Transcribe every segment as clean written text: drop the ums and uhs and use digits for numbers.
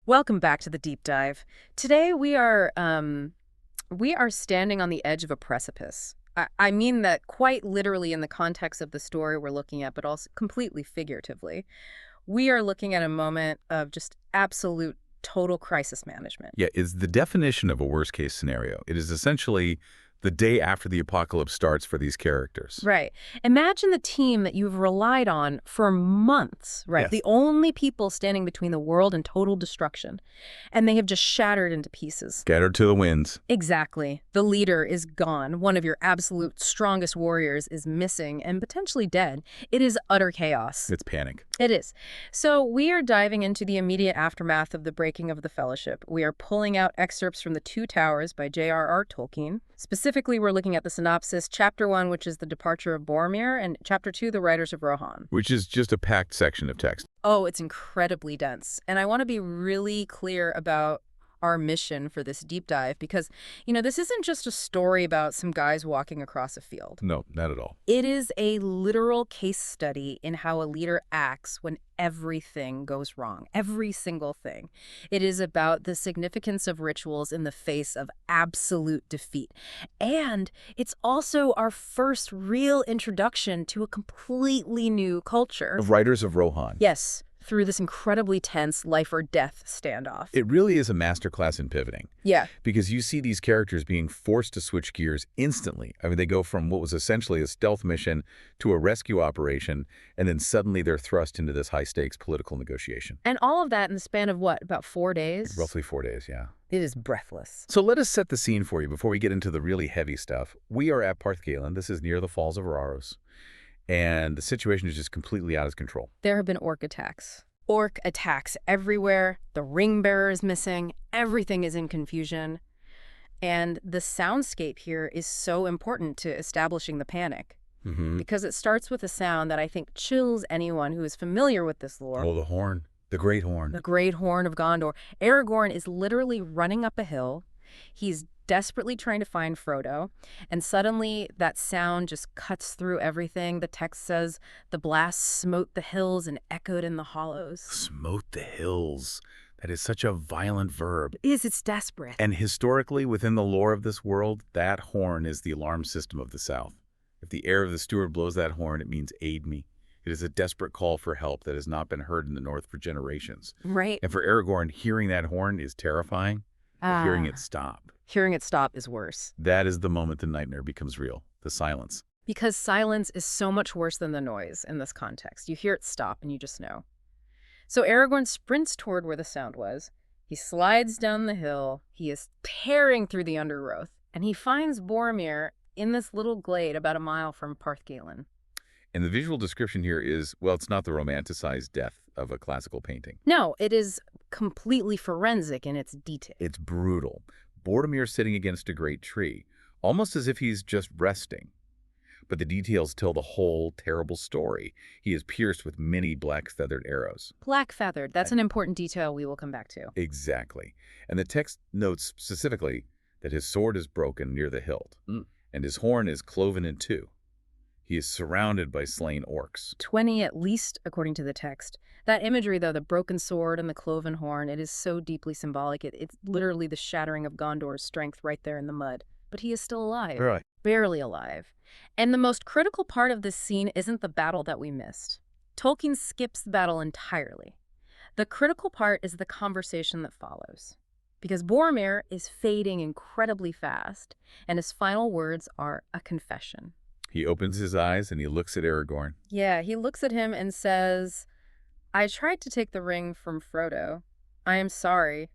Welcome back to the deep dive. Today we are standing on the edge of a precipice. I mean that quite literally in the context of the story we're looking at, but also completely figuratively. We are looking at a moment of just absolute total crisis management. Yeah, is the definition of a worst-case scenario. It is essentially the day after the apocalypse starts for these characters. Right. Imagine the team that you've relied on for months, right? Yes. The only people standing between the world and total destruction. And they have just shattered into pieces. Scattered to the winds. Exactly. The leader is gone. One of your absolute strongest warriors is missing and potentially dead. It is utter chaos. It's panic. It is. So we are diving into the immediate aftermath of the breaking of the Fellowship. We are pulling out excerpts from The Two Towers by J.R.R. Tolkien. Specifically, we're looking at the synopsis, Chapter 1, which is the departure of Boromir, and Chapter 2, the Riders of Rohan. Which is just a packed section of text. Oh, it's incredibly dense. And I want to be really clear about our mission for this deep dive because, this isn't just a story about some guys walking across a field. No, not at all. It is a literal case study in how a leader acts when everything goes wrong, every single thing. It is about the significance of rituals in the face of absolute defeat. And it's also our first real introduction to a completely new culture. Of Riders of Rohan. Yes, through this incredibly tense life or death standoff. It really is a masterclass in pivoting. Yeah. Because you see these characters being forced to switch gears instantly. I mean, they go from what was essentially a stealth mission to a rescue operation, and then suddenly they're thrust into this high-stakes political negotiation. And all of that in the span of what, about 4 days? Roughly 4 days, yeah. It is breathless. So let us set the scene for you before we get into the really heavy stuff. We are at Parthgalen. This is near the Falls of Araros. And the situation is just completely out of control. There have been orc attacks. Orc attacks everywhere. The ring bearer is missing. Everything is in confusion. And the soundscape here is so important to establishing the panic. Because it starts with a sound that I think chills anyone who is familiar with this lore. Oh, the horn. The Great Horn. The Great Horn of Gondor. Aragorn is literally running up a hill. He's desperately trying to find Frodo, and suddenly that sound just cuts through everything. The text says, the blast smote the hills and echoed in the hollows. Smote the hills. That is such a violent verb. It's desperate. And historically, within the lore of this world, that horn is the alarm system of the South. If the heir of the steward blows that horn, it means aid me. It is a desperate call for help that has not been heard in the North for generations. Right. And for Aragorn, hearing that horn is terrifying. But hearing it stop. Hearing it stop is worse. That is the moment the nightmare becomes real, the silence. Because silence is so much worse than the noise in this context. You hear it stop and you just know. So Aragorn sprints toward where the sound was. He slides down the hill. He is tearing through the undergrowth. And he finds Boromir in this little glade about a mile from Parthgalen. And the visual description here is, well, it's not the romanticized death of a classical painting. No, it is completely forensic in its detail. It's brutal. Boromir sitting against a great tree, almost as if he's just resting. But the details tell the whole terrible story. He is pierced with many black-feathered arrows. Black-feathered. That's an important detail we will come back to. Exactly. And the text notes specifically that his sword is broken near the hilt, and his horn is cloven in two. He is surrounded by slain orcs. 20 at least, according to the text. That imagery, though, the broken sword and the cloven horn, it is so deeply symbolic. It's literally the shattering of Gondor's strength right there in the mud. But he is still alive. Right. Barely alive. And the most critical part of this scene isn't the battle that we missed. Tolkien skips the battle entirely. The critical part is the conversation that follows. Because Boromir is fading incredibly fast, and his final words are a confession. He opens his eyes and he looks at Aragorn. Yeah, he looks at him and says, I tried to take the ring from Frodo. I am sorry.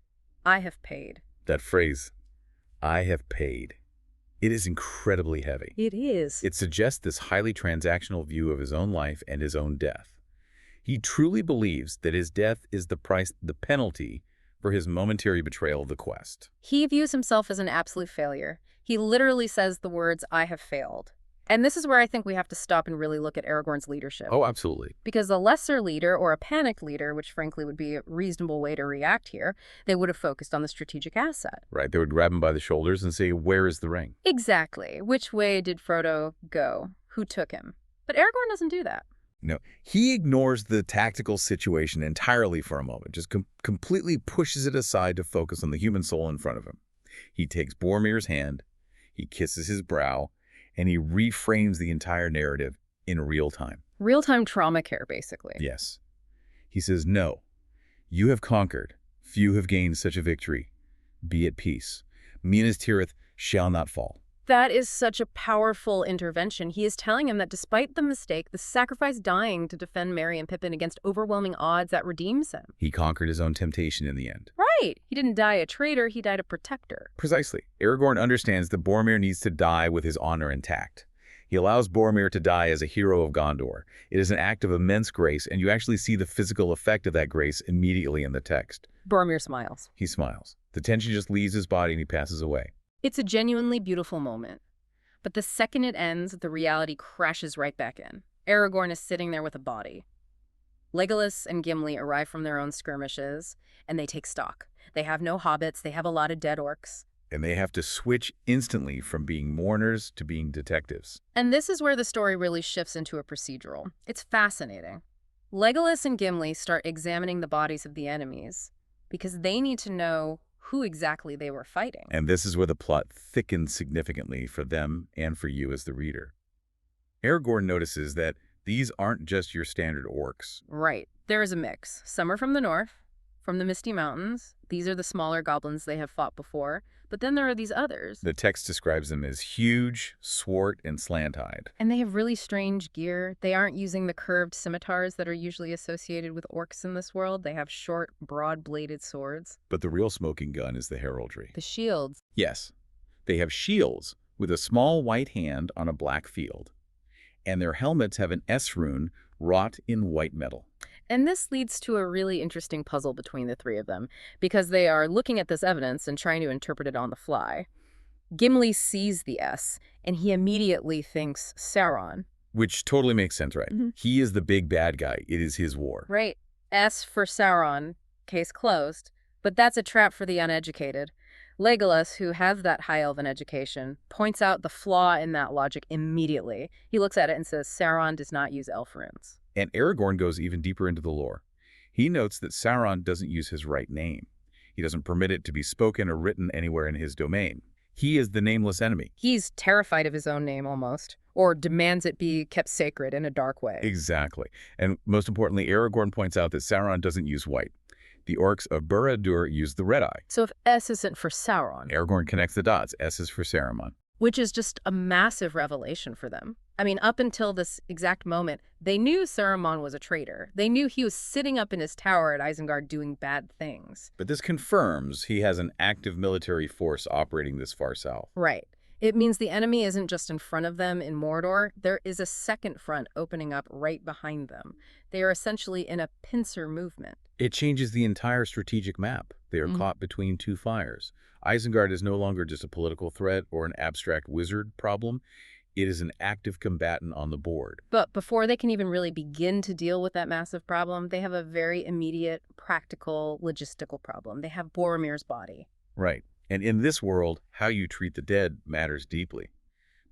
I have paid. That phrase, I have paid. It is incredibly heavy. It is. It suggests this highly transactional view of his own life and his own death. He truly believes that his death is the price, the penalty for his momentary betrayal of the quest. He views himself as an absolute failure. He literally says the words, I have failed. And this is where I think we have to stop and really look at Aragorn's leadership. Oh, absolutely. Because a lesser leader or a panicked leader, which frankly would be a reasonable way to react here, they would have focused on the strategic asset. Right. They would grab him by the shoulders and say, where is the ring? Exactly. Which way did Frodo go? Who took him? But Aragorn doesn't do that. No, he ignores the tactical situation entirely for a moment, just completely pushes it aside to focus on the human soul in front of him. He takes Boromir's hand, he kisses his brow, and he reframes the entire narrative in real time. Real-time trauma care, basically. Yes. He says, no, you have conquered. Few have gained such a victory. Be at peace. Minas Tirith shall not fall. That is such a powerful intervention. He is telling him that despite the mistake, the sacrifice dying to defend Merry and Pippin against overwhelming odds, that redeems him. He conquered his own temptation in the end. Right. He didn't die a traitor, he died a protector. Precisely. Aragorn understands that Boromir needs to die with his honor intact. He allows Boromir to die as a hero of Gondor. It is an act of immense grace, and you actually see the physical effect of that grace immediately in the text. Boromir smiles. He smiles. The tension just leaves his body and he passes away. It's a genuinely beautiful moment. But the second it ends, the reality crashes right back in. Aragorn is sitting there with a body. Legolas and Gimli arrive from their own skirmishes, and they take stock. They have no hobbits, they have a lot of dead orcs. And they have to switch instantly from being mourners to being detectives. And this is where the story really shifts into a procedural. It's fascinating. Legolas and Gimli start examining the bodies of the enemies because they need to know who exactly they were fighting. And this is where the plot thickens significantly for them and for you as the reader. Aragorn notices that these aren't just your standard orcs. Right. There is a mix. Some are from the north, from the Misty Mountains. These are the smaller goblins they have fought before. But then there are these others. The text describes them as huge, swart, and slant-eyed. And they have really strange gear. They aren't using the curved scimitars that are usually associated with orcs in this world. They have short, broad-bladed swords. But the real smoking gun is the heraldry. The shields. Yes. They have shields with a small white hand on a black field. And their helmets have an S rune wrought in white metal. And this leads to a really interesting puzzle between the three of them, because they are looking at this evidence and trying to interpret it on the fly. Gimli sees the S, and he immediately thinks Sauron. Which totally makes sense, right? Mm-hmm. He is the big bad guy. It is his war. Right. S for Sauron, case closed. But that's a trap for the uneducated. Legolas, who has that high elven education, points out the flaw in that logic immediately. He looks at it and says Sauron does not use elf runes. And Aragorn goes even deeper into the lore. He notes that Sauron doesn't use his right name. He doesn't permit it to be spoken or written anywhere in his domain. He is the nameless enemy. He's terrified of his own name almost, or demands it be kept sacred in a dark way. Exactly. And most importantly, Aragorn points out that Sauron doesn't use white. The orcs of Borodir use the red eye. So if S isn't for Sauron, Aragorn connects the dots. S is for Saruman. Which is just a massive revelation for them. I mean, up until this exact moment, they knew Saruman was a traitor. They knew he was sitting up in his tower at Isengard doing bad things. But this confirms he has an active military force operating this far south. Right. It means the enemy isn't just in front of them in Mordor. There is a second front opening up right behind them. They are essentially in a pincer movement. It changes the entire strategic map. They are caught between two fires. Isengard is no longer just a political threat or an abstract wizard problem. It is an active combatant on the board. But before they can even really begin to deal with that massive problem, they have a very immediate, practical, logistical problem. They have Boromir's body. Right. And in this world, how you treat the dead matters deeply.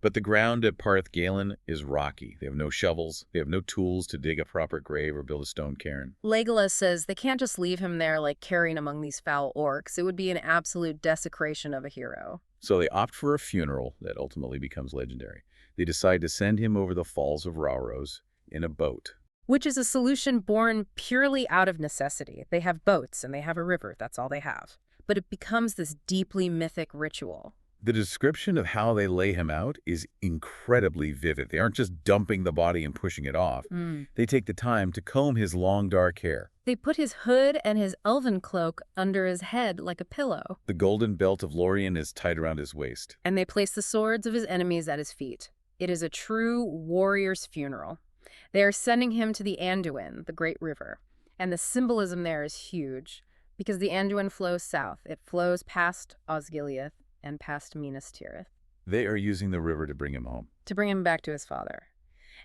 But the ground at Parth Galen is rocky. They have no shovels. They have no tools to dig a proper grave or build a stone cairn. Legolas says they can't just leave him there like carrying among these foul orcs. It would be an absolute desecration of a hero. So they opt for a funeral that ultimately becomes legendary. They decide to send him over the falls of Rauros in a boat. Which is a solution born purely out of necessity. They have boats and they have a river. That's all they have. But it becomes this deeply mythic ritual. The description of how they lay him out is incredibly vivid. They aren't just dumping the body and pushing it off. They take the time to comb his long, dark hair. They put his hood and his elven cloak under his head like a pillow. The golden belt of Lorien is tied around his waist. And they place the swords of his enemies at his feet. It is a true warrior's funeral. They are sending him to the Anduin, the great river. And the symbolism there is huge, because the Anduin flows south. It flows past Osgiliath and past Minas Tirith. They are using the river to bring him home. To bring him back to his father.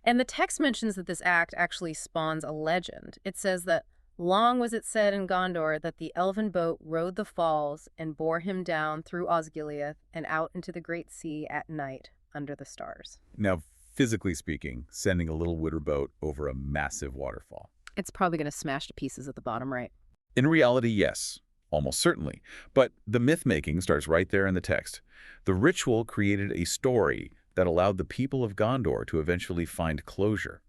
And the text mentions that this act actually spawns a legend. It says that long was it said in Gondor that the elven boat rode the falls and bore him down through Osgiliath and out into the great sea at night under the stars. Now, physically speaking, sending a little wooden boat over a massive waterfall. It's probably going to smash to pieces at the bottom, right? In reality, yes, almost certainly. But the myth-making starts right there in the text. The ritual created a story that allowed the people of Gondor to eventually find closure.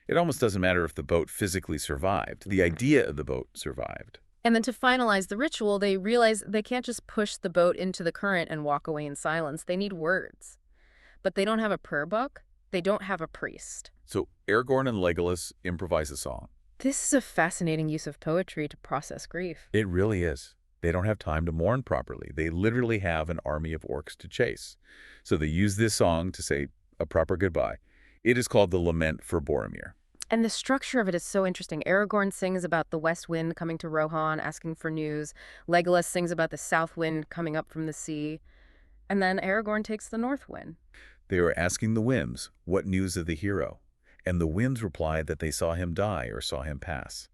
It almost doesn't matter if the boat physically survived. The idea of the boat survived. And then to finalize the ritual, they realize they can't just push the boat into the current and walk away in silence. They need words. But they don't have a prayer book. They don't have a priest. So Aragorn and Legolas improvise a song. This is a fascinating use of poetry to process grief. It really is. They don't have time to mourn properly. They literally have an army of orcs to chase. So they use this song to say a proper goodbye. It is called the Lament for Boromir. And the structure of it is so interesting. Aragorn sings about the west wind coming to Rohan, asking for news. Legolas sings about the south wind coming up from the sea. And then Aragorn takes the north wind. They were asking the winds, what news of the hero? And the winds replied that they saw him die or saw him pass.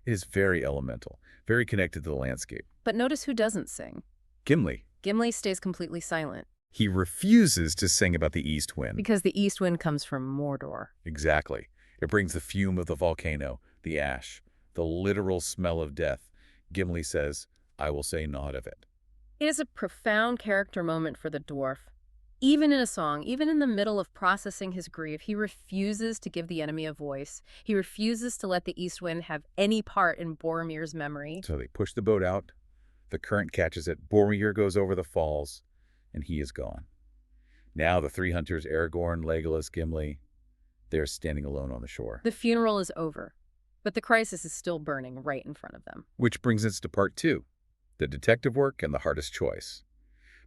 It is very elemental, very connected to the landscape. But notice who doesn't sing. Gimli. Gimli stays completely silent. He refuses to sing about the east wind. Because the east wind comes from Mordor. Exactly. It brings the fume of the volcano, the ash, the literal smell of death. Gimli says, I will say naught of it. It is a profound character moment for the dwarf. Even in a song, even in the middle of processing his grief, he refuses to give the enemy a voice. He refuses to let the east wind have any part in Boromir's memory. So they push the boat out. The current catches it. Boromir goes over the falls, and he is gone. Now the three hunters, Aragorn, Legolas, Gimli, they're standing alone on the shore. The funeral is over, but the crisis is still burning right in front of them. Which brings us to part two, the detective work and the hardest choice.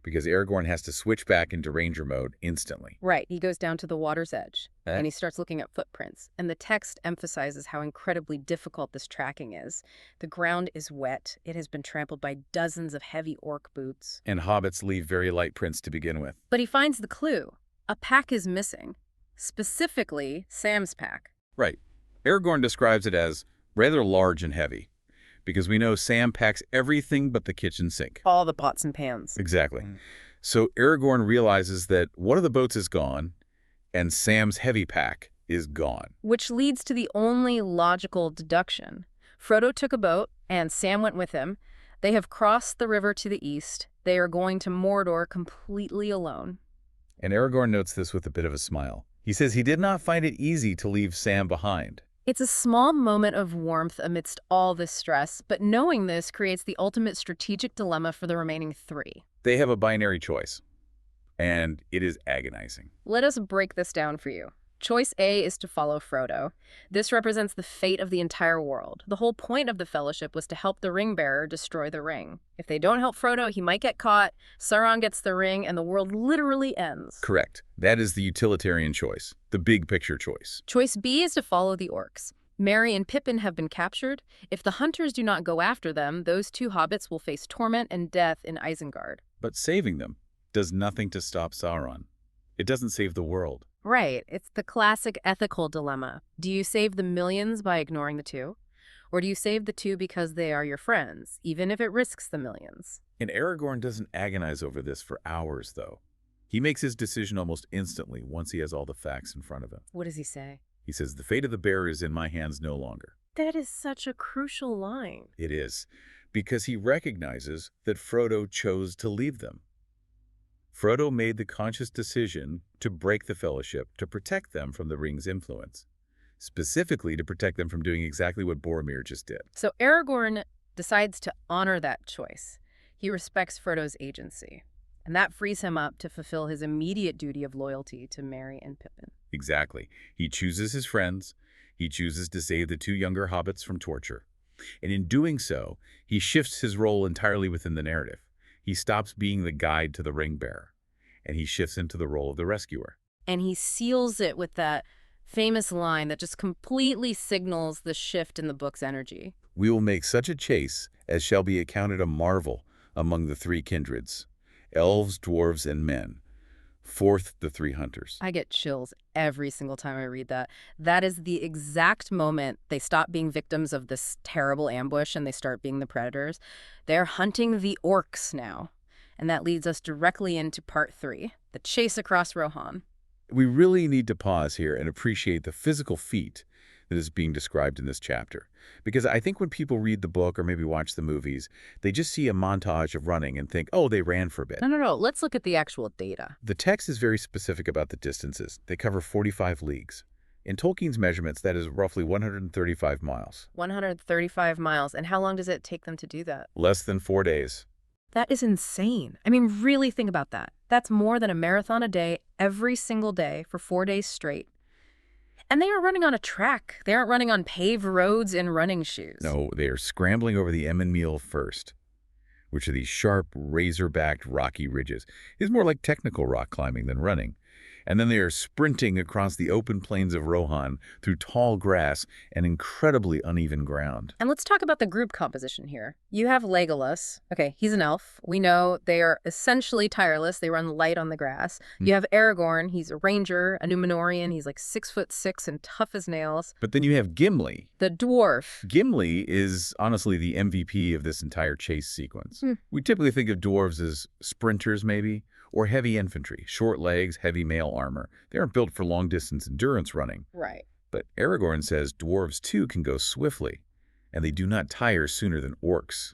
Because Aragorn has to switch back into ranger mode instantly. Right, he goes down to the water's edge, and he starts looking at footprints. And the text emphasizes how incredibly difficult this tracking is. The ground is wet. It has been trampled by dozens of heavy orc boots. And hobbits leave very light prints to begin with. But he finds the clue. A pack is missing. Specifically, Sam's pack. Right. Aragorn describes it as rather large and heavy, because we know Sam packs everything but the kitchen sink. All the pots and pans. Exactly. So Aragorn realizes that one of the boats is gone, and Sam's heavy pack is gone. Which leads to the only logical deduction. Frodo took a boat, and Sam went with him. They have crossed the river to the east. They are going to Mordor completely alone. And Aragorn notes this with a bit of a smile. He says he did not find it easy to leave Sam behind. It's a small moment of warmth amidst all this stress, but knowing this creates the ultimate strategic dilemma for the remaining three. They have a binary choice, and it is agonizing. Let us break this down for you. Choice A is to follow Frodo. This represents the fate of the entire world. The whole point of the Fellowship was to help the Ring-Bearer destroy the ring. If they don't help Frodo, he might get caught, Sauron gets the ring, and the world literally ends. Correct. That is the utilitarian choice, the big picture choice. Choice B is to follow the orcs. Merry and Pippin have been captured. If the hunters do not go after them, those two hobbits will face torment and death in Isengard. But saving them does nothing to stop Sauron. It doesn't save the world. Right. It's the classic ethical dilemma. Do you save the millions by ignoring the two? Or do you save the two because they are your friends, even if it risks the millions? And Aragorn doesn't agonize over this for hours, though. He makes his decision almost instantly once he has all the facts in front of him. What does he say? He says, the fate of the bearer is in my hands no longer. That is such a crucial line. It is, because he recognizes that Frodo chose to leave them. Frodo made the conscious decision to break the Fellowship to protect them from the ring's influence, specifically to protect them from doing exactly what Boromir just did. So Aragorn decides to honor that choice. He respects Frodo's agency, and that frees him up to fulfill his immediate duty of loyalty to Merry and Pippin. Exactly. He chooses his friends. He chooses to save the two younger hobbits from torture. And in doing so, he shifts his role entirely within the narrative. He stops being the guide to the ring-bearer, and he shifts into the role of the rescuer. And he seals it with that famous line that just completely signals the shift in the book's energy. We will make such a chase as shall be accounted a marvel among the three kindreds, elves, dwarves, and men. Forth the three hunters. I get chills every single time I read that. That is the exact moment they stop being victims of this terrible ambush and they start being the predators. They're hunting the orcs now. And that leads us directly into part 3, the chase across Rohan. We really need to pause here and appreciate the physical feat that is being described in this chapter. Because I think when people read the book or maybe watch the movies, they just see a montage of running and think, oh, they ran for a bit. No. Let's look at the actual data. The text is very specific about the distances. They cover 45 leagues. In Tolkien's measurements, that is roughly 135 miles. 135 miles. And how long does it take them to do that? Less than 4 days. That is insane. I mean, really think about that. That's more than a marathon a day, every single day for 4 days straight. And they are running on a track. They aren't running on paved roads in running shoes. No, they are scrambling over the Emmenmeal first, which are these sharp, razor-backed rocky ridges. It's more like technical rock climbing than running. And then they are sprinting across the open plains of Rohan through tall grass and incredibly uneven ground. And let's talk about the group composition here. You have Legolas. Okay, he's an elf. We know they are essentially tireless. They run light on the grass. You have Aragorn. He's a ranger, a Númenórean. He's like 6'6" and tough as nails. But then you have Gimli. The dwarf. Gimli is honestly the MVP of this entire chase sequence. We typically think of dwarves as sprinters, maybe, or heavy infantry, short legs, heavy mail armor. They aren't built for long-distance endurance running. Right. But Aragorn says dwarves, too, can go swiftly, and they do not tire sooner than orcs.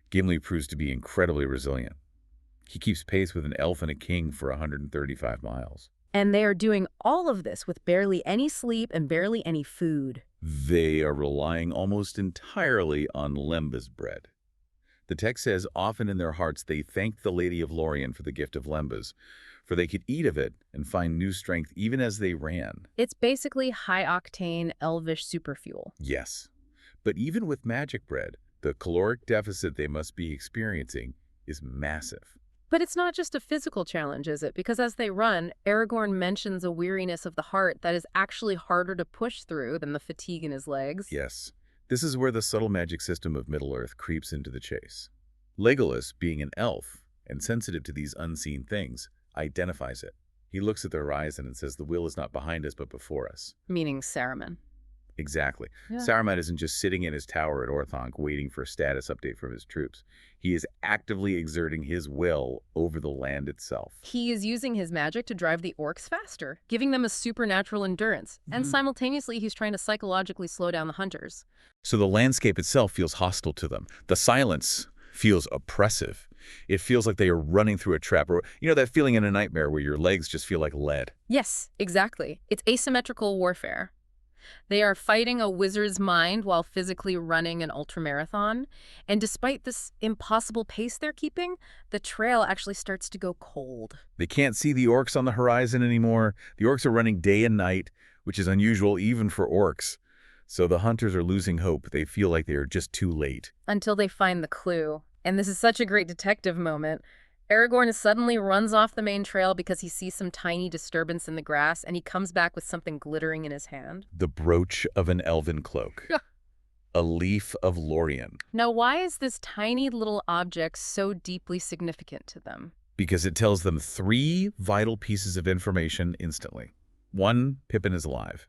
Gimli proves to be incredibly resilient. He keeps pace with an elf and a king for 135 miles. And they are doing all of this with barely any sleep and barely any food. They are relying almost entirely on lembas bread. The text says often in their hearts they thanked the Lady of Lorien for the gift of lembas, for they could eat of it and find new strength even as they ran. It's basically high-octane, elvish superfuel. Yes, but even with magic bread, the caloric deficit they must be experiencing is massive. But it's not just a physical challenge, is it? Because as they run, Aragorn mentions a weariness of the heart that is actually harder to push through than the fatigue in his legs. Yes. This is where the subtle magic system of Middle-earth creeps into the chase. Legolas, being an elf and sensitive to these unseen things, identifies it. He looks at the horizon and says the will is not behind us but before us. Meaning Saruman. Exactly. Yeah. Saruman isn't just sitting in his tower at Orthanc waiting for a status update from his troops. He is actively exerting his will over the land itself. He is using his magic to drive the orcs faster, giving them a supernatural endurance. And simultaneously, he's trying to psychologically slow down the hunters. So the landscape itself feels hostile to them. The silence feels oppressive. It feels like they are running through a trap, or, you know, that feeling in a nightmare where your legs just feel like lead. Yes, exactly. It's asymmetrical warfare. They are fighting a wizard's mind while physically running an ultramarathon. And despite this impossible pace they're keeping, the trail actually starts to go cold. They can't see the orcs on the horizon anymore. The orcs are running day and night, which is unusual even for orcs. So the hunters are losing hope. They feel like they are just too late. Until they find the clue. And this is such a great detective moment. Aragorn suddenly runs off the main trail because he sees some tiny disturbance in the grass, and he comes back with something glittering in his hand. The brooch of an elven cloak. A leaf of Lorien. Now, why is this tiny little object so deeply significant to them? Because it tells them 3 vital pieces of information instantly. 1, Pippin is alive.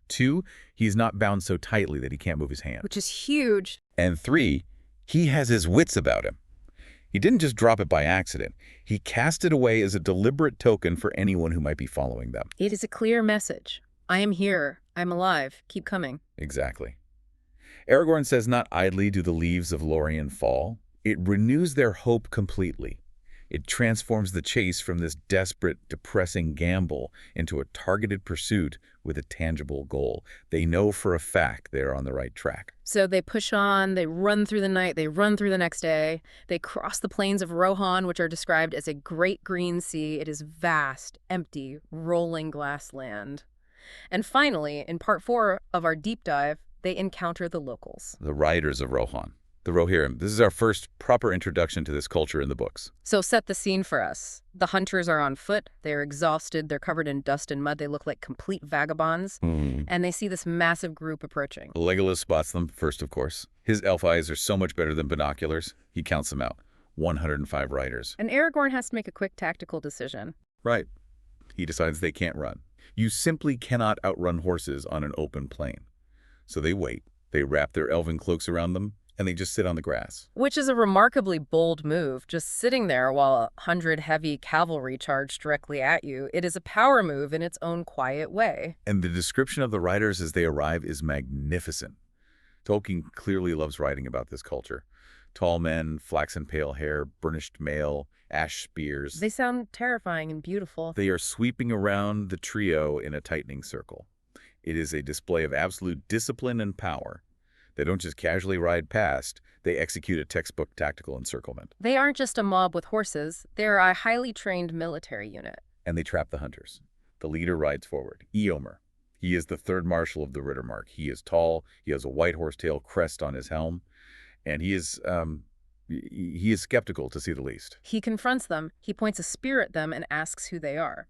2, he's not bound so tightly that he can't move his hand. Which is huge. And 3, he has his wits about him. He didn't just drop it by accident. He cast it away as a deliberate token for anyone who might be following them. It is a clear message. I am here. I'm alive. Keep coming. Exactly. Aragorn says not idly do the leaves of Lorien fall. It renews their hope completely. It transforms the chase from this desperate, depressing gamble into a targeted pursuit with a tangible goal. They know for a fact they're on the right track. So they push on, they run through the night, they run through the next day. They cross the plains of Rohan, which are described as a great green sea. It is vast, empty, rolling glass land. And finally, in part 4 of our deep dive, they encounter the locals. The riders of Rohan. The Rohirrim. This is our first proper introduction to this culture in the books. So set the scene for us. The hunters are on foot. They're exhausted. They're covered in dust and mud. They look like complete vagabonds. And they see this massive group approaching. Legolas spots them first, of course. His elf eyes are so much better than binoculars. He counts them out. 105 riders. And Aragorn has to make a quick tactical decision. Right. He decides they can't run. You simply cannot outrun horses on an open plain. So they wait. They wrap their elven cloaks around them, and they just sit on the grass. Which is a remarkably bold move, just sitting there while 100 heavy cavalry charge directly at you. It is a power move in its own quiet way. And the description of the riders as they arrive is magnificent. Tolkien clearly loves writing about this culture. Tall men, flaxen pale hair, burnished mail, ash spears. They sound terrifying and beautiful. They are sweeping around the trio in a tightening circle. It is a display of absolute discipline and power. They don't just casually ride past, they execute a textbook tactical encirclement. They aren't just a mob with horses, they're a highly trained military unit. And they trap the hunters. The leader rides forward, Eomer. He is the third marshal of the Rittermark. He is tall, he has a white horsetail crest on his helm, and he is skeptical, to say the least. He confronts them, he points a spear at them and asks who they are.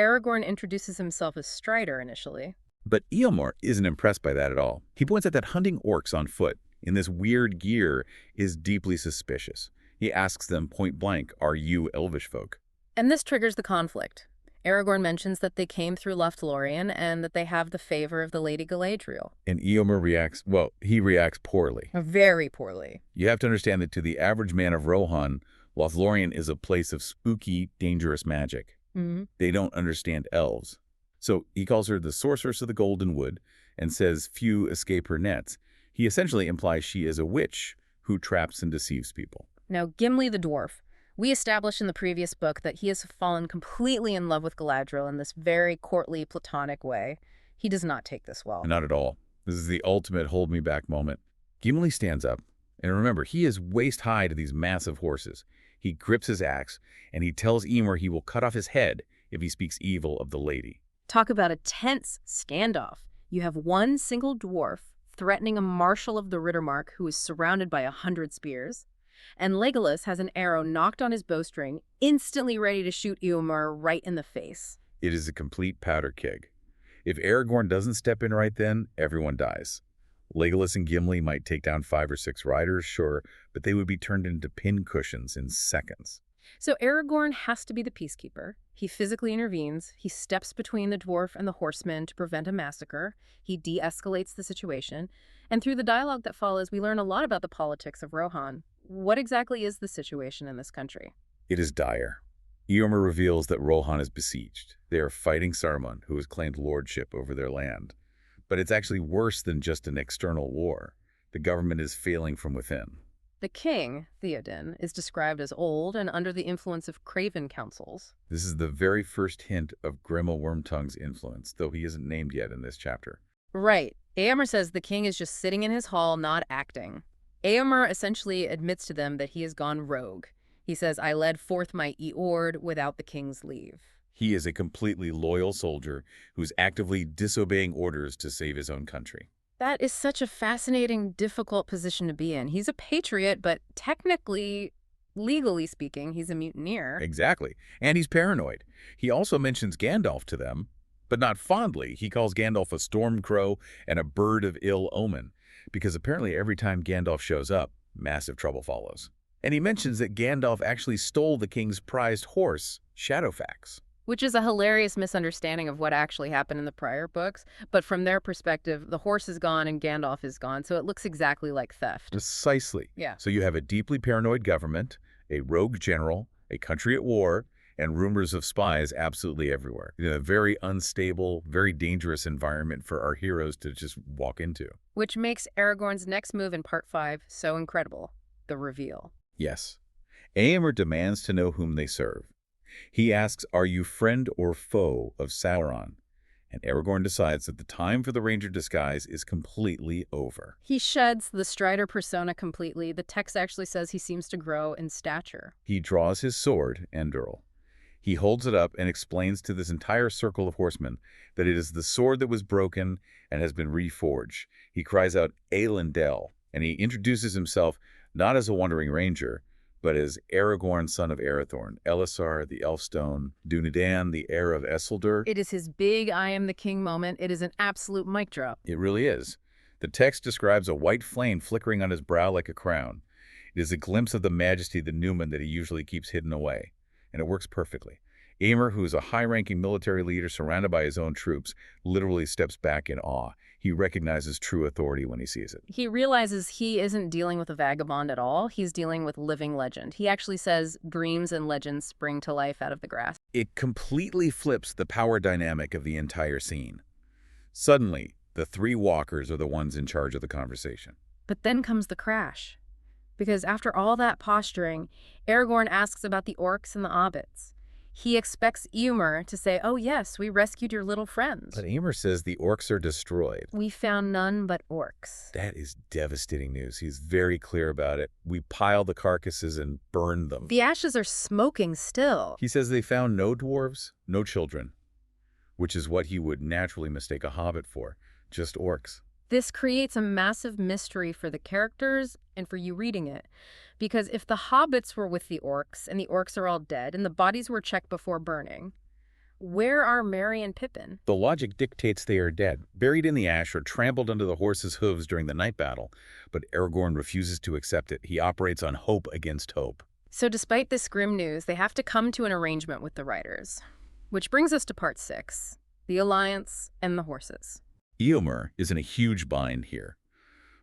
Aragorn introduces himself as Strider initially. But Eomer isn't impressed by that at all. He points out that hunting orcs on foot in this weird gear is deeply suspicious. He asks them point blank, "Are you elvish folk?" And this triggers the conflict. Aragorn mentions that they came through Lothlorien and that they have the favor of the Lady Galadriel. And Eomer reacts, he reacts poorly. Very poorly. You have to understand that to the average man of Rohan, Lothlorien is a place of spooky, dangerous magic. They don't understand elves. So he calls her the sorceress of the Golden Wood and says few escape her nets. He essentially implies she is a witch who traps and deceives people. Now, Gimli the dwarf. We established in the previous book that he has fallen completely in love with Galadriel in this very courtly, platonic way. He does not take this well. Not at all. This is the ultimate hold-me-back moment. Gimli stands up, and remember, he is waist-high to these massive horses. He grips his axe, and he tells Eomer he will cut off his head if he speaks evil of the lady. Talk about a tense standoff. You have one single dwarf threatening a marshal of the Rittermark who is surrounded by 100 spears, and Legolas has an arrow knocked on his bowstring, instantly ready to shoot Eomer right in the face. It is a complete powder keg. If Aragorn doesn't step in right then, everyone dies. Legolas and Gimli might take down 5 or 6 riders, sure, but they would be turned into pincushions in seconds. So Aragorn has to be the peacekeeper. He physically intervenes. He steps between the dwarf and the horsemen to prevent a massacre. He de-escalates the situation. And through the dialogue that follows, we learn a lot about the politics of Rohan. What exactly is the situation in this country? It is dire. Eomer reveals that Rohan is besieged. They are fighting Saruman, who has claimed lordship over their land. But it's actually worse than just an external war. The government is failing from within. The king, Theoden, is described as old and under the influence of craven councils. This is the very first hint of Grima Wormtongue's influence, though he isn't named yet in this chapter. Right. Eomer says the king is just sitting in his hall, not acting. Eomer essentially admits to them that he has gone rogue. He says, "I led forth my Eord without the king's leave." He is a completely loyal soldier who's actively disobeying orders to save his own country. That is such a fascinating, difficult position to be in. He's a patriot, but technically, legally speaking, he's a mutineer. Exactly. And he's paranoid. He also mentions Gandalf to them, but not fondly. He calls Gandalf a storm crow and a bird of ill omen, because apparently every time Gandalf shows up, massive trouble follows. And he mentions that Gandalf actually stole the king's prized horse, Shadowfax. Which is a hilarious misunderstanding of what actually happened in the prior books. But from their perspective, the horse is gone and Gandalf is gone, so it looks exactly like theft. Precisely. Yeah. So you have a deeply paranoid government, a rogue general, a country at war, and rumors of spies absolutely everywhere. In a very unstable, very dangerous environment for our heroes to just walk into. Which makes Aragorn's next move in Part 5 so incredible. The reveal. Yes. Eomer demands to know whom they serve. He asks, "Are you friend or foe of Sauron?" And Aragorn decides that the time for the Ranger disguise is completely over. He sheds the Strider persona completely. The text actually says he seems to grow in stature. He draws his sword, Enduril. He holds it up and explains to this entire circle of horsemen that it is the sword that was broken and has been reforged. He cries out, "Elendil," and he introduces himself not as a wandering ranger, but as Aragorn, son of Arathorn, Elisar, the Elfstone, Dunedain, the heir of Isildur. It is his big "I am the king" moment. It is an absolute mic drop. It really is. The text describes a white flame flickering on his brow like a crown. It is a glimpse of the majesty, the Numen that he usually keeps hidden away. And it works perfectly. Eomer, who is a high-ranking military leader surrounded by his own troops, literally steps back in awe. He recognizes true authority when he sees it. He realizes he isn't dealing with a vagabond at all. He's dealing with living legend. He actually says dreams and legends spring to life out of the grass. It completely flips the power dynamic of the entire scene. Suddenly, the three walkers are the ones in charge of the conversation. But then comes the crash. Because after all that posturing, Aragorn asks about the orcs and the hobbits. He expects Eomer to say, "Oh yes, we rescued your little friends. But Eomer says the orcs are destroyed. We found none but orcs." That is devastating news. He's very clear about it. We piled the carcasses and burned them. The ashes are smoking still. He says they found no dwarves, no children, which is what he would naturally mistake a hobbit for, just orcs. This creates a massive mystery for the characters and for you reading it. Because if the hobbits were with the orcs and the orcs are all dead and the bodies were checked before burning, where are Merry and Pippin? The logic dictates they are dead, buried in the ash or trampled under the horses' hooves during the night battle. But Aragorn refuses to accept it. He operates on hope against hope. So despite this grim news, they have to come to an arrangement with the writers. Which brings us to part 6, the alliance and the horses. Eomer is in a huge bind here.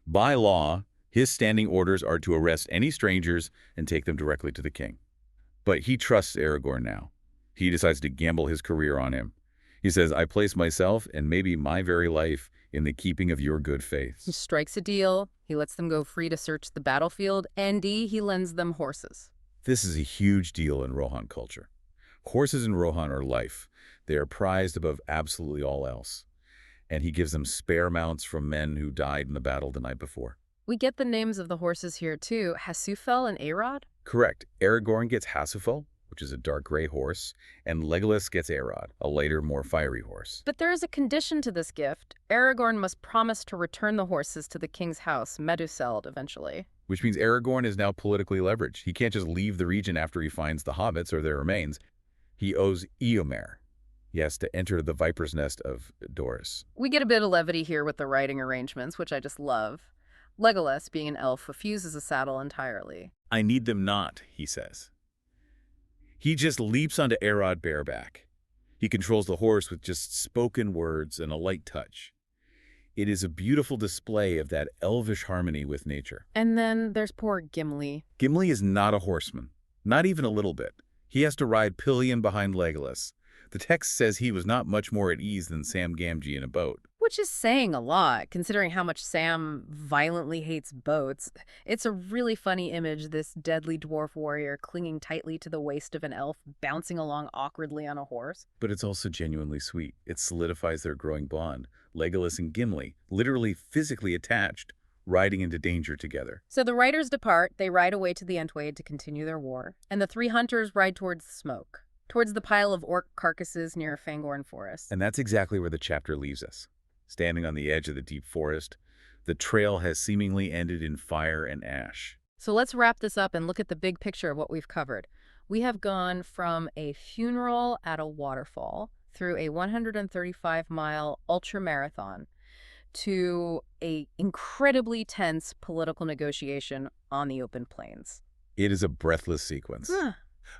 By law, his standing orders are to arrest any strangers and take them directly to the king. But he trusts Aragorn now. He decides to gamble his career on him. He says, "I place myself and maybe my very life in the keeping of your good faith." He strikes a deal, he lets them go free to search the battlefield, and he lends them horses. This is a huge deal in Rohan culture. Horses in Rohan are life. They are prized above absolutely all else. And he gives them spare mounts from men who died in the battle the night before. We get the names of the horses here too, Hasufel and Arod. Correct. Aragorn gets Hasufel, which is a dark gray horse, and Legolas gets Arod, a lighter, more fiery horse. But there is a condition to this gift. Aragorn must promise to return the horses to the king's house, Meduseld, eventually. Which means Aragorn is now politically leveraged. He can't just leave the region after he finds the hobbits or their remains. He owes Eomer. He has to enter the viper's nest of Doris. We get a bit of levity here with the writing arrangements, which I just love. Legolas, being an elf, refuses a saddle entirely. "I need them not," he says. He just leaps onto Arod bareback. He controls the horse with just spoken words and a light touch. It is a beautiful display of that elvish harmony with nature. And then there's poor Gimli. Gimli is not a horseman, not even a little bit. He has to ride pillion behind Legolas. The text says he was not much more at ease than Sam Gamgee in a boat. Which is saying a lot, considering how much Sam violently hates boats. It's a really funny image, this deadly dwarf warrior clinging tightly to the waist of an elf, bouncing along awkwardly on a horse. But it's also genuinely sweet. It solidifies their growing bond. Legolas and Gimli, literally physically attached, riding into danger together. So the riders depart, they ride away to the Entwade to continue their war, and the three hunters ride towards the smoke, towards the pile of orc carcasses near Fangorn Forest. And that's exactly where the chapter leaves us. Standing on the edge of the deep forest, the trail has seemingly ended in fire and ash. So let's wrap this up and look at the big picture of what we've covered. We have gone from a funeral at a waterfall through a 135-mile ultramarathon to a incredibly tense political negotiation on the open plains. It is a breathless sequence.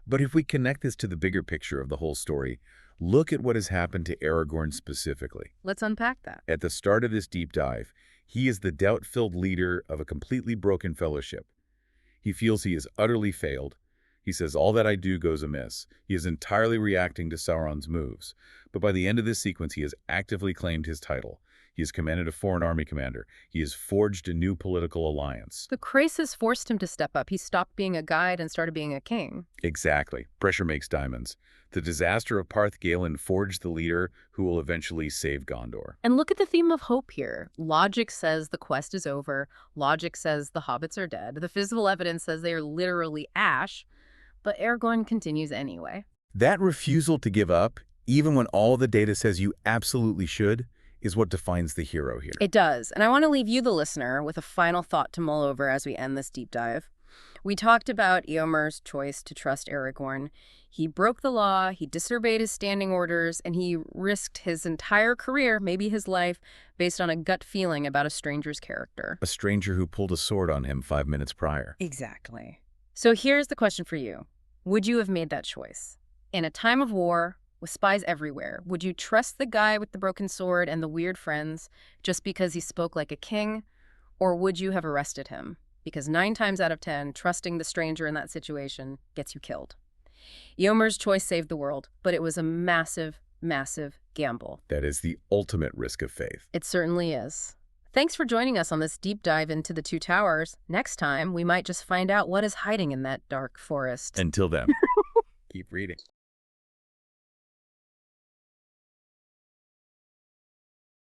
But if we connect this to the bigger picture of the whole story, look at what has happened to Aragorn specifically. Let's unpack that. At the start of this deep dive, he is the doubt-filled leader of a completely broken fellowship. He feels he has utterly failed. He says, "All that I do goes amiss." He is entirely reacting to Sauron's moves. But by the end of this sequence, he has actively claimed his title. He has commanded a foreign army commander. He has forged a new political alliance. The crisis forced him to step up. He stopped being a guide and started being a king. Exactly. Pressure makes diamonds. The disaster of Parth Galen forged the leader who will eventually save Gondor. And look at the theme of hope here. Logic says the quest is over. Logic says the hobbits are dead. The physical evidence says they are literally ash. But Aragorn continues anyway. That refusal to give up, even when all the data says you absolutely should, is what defines the hero here. It does. And I want to leave you, the listener, with a final thought to mull over as we end this deep dive. We talked about Eomer's choice to trust Aragorn. He broke the law, he disobeyed his standing orders, and he risked his entire career, maybe his life, based on a gut feeling about a stranger's character. A stranger who pulled a sword on him 5 minutes prior. Exactly. So here's the question for you. Would you have made that choice? In a time of war, with spies everywhere, would you trust the guy with the broken sword and the weird friends just because he spoke like a king? Or would you have arrested him? Because 9 times out of 10, trusting the stranger in that situation gets you killed. Eomer's choice saved the world, but it was a massive, massive gamble. That is the ultimate risk of faith. It certainly is. Thanks for joining us on this deep dive into the Two Towers. Next time, we might just find out what is hiding in that dark forest. Until then, keep reading.